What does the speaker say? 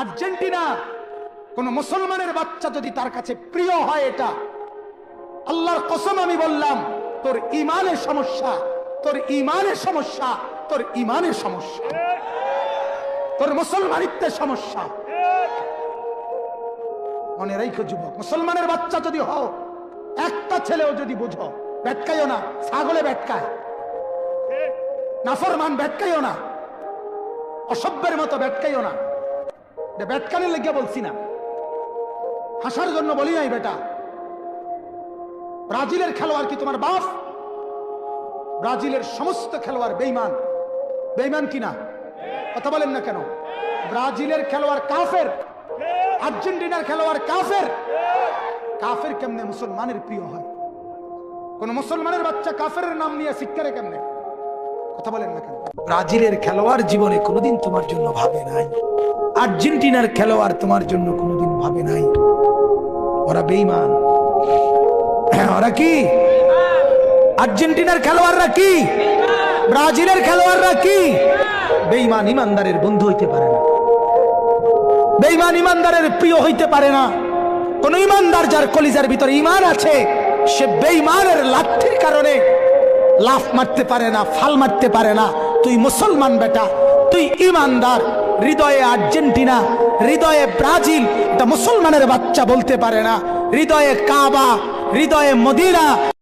Argentina কোন মুসলমানের বাচ্চা যদি তার কাছে প্রিয় হয়, এটা আল্লাহর কসম আমি বললাম, তোর ঈমানের সমস্যা, তোর ঈমানের সমস্যা, তোর ঈমানের সমস্যা, তোর মুসলমানিত্বের সমস্যা। মনে রাখো যুবক, মুসলমানের বাচ্চা যদি হও, একটা ছেলেও যদি বুঝো, বেটকাইও না, ছাগলে বেটকায়, নাফরমান বেটকাইও না, অসভ্যের মতো বেটকাইও না। বেটকানের লেগে বলছি না, হাসার জন্য বলি নাই। বেটা, ব্রাজিলের খেলোয়াড় কি তোমার বাপ? ব্রাজিলের সমস্ত খেলোয়াড় বেঈমান। বেঈমান কিনা কথা বলেন না কেন? ব্রাজিলের খেলোয়াড় কাফের, আর্জেন্টিনার খেলোয়াড় কাফের। কাফের কেমনে মুসলমানের প্রিয় হয়? কোন মুসলমানের বাচ্চা কাফের নাম নিয়ে শিক্ষারে কেমনে? কথা বলেন না কেন? ব্রাজিলের খেলোয়াড় জীবনে কোনোদিন তোমার জন্য ভাবে নাই, আর্জেন্টিনার খেলোয়াড় তোমার জন্য কোনোদিন ভাবে নাই। ওরা বেঈমান। হ্যাঁ, ওরা কি? আর্জেন্টিনার খেলোয়াড়রা কি? ব্রাজিলের খেলোয়াড়রা কি? বেঈমান ইমানদারের বন্ধু হইতে পারে না, বেঈমান ইমানদারের প্রিয় হইতে পারে না। কোন ইমানদার যার কলিজার ভিতরে ঈমান আছে, সে বেঈমানের লাঠির কারণে লাফ মারতে পারে না, ফাল মারতে পারে না। তুই মুসলমান বেটা, তুই ইমানদার। হৃদয়ে আর্জেন্টিনা, হৃদয়ে ব্রাজিল, এটা মুসলমানের বাচ্চা বলতে পারে না। হৃদয়ে কাবা, হৃদয়ে মদিনা।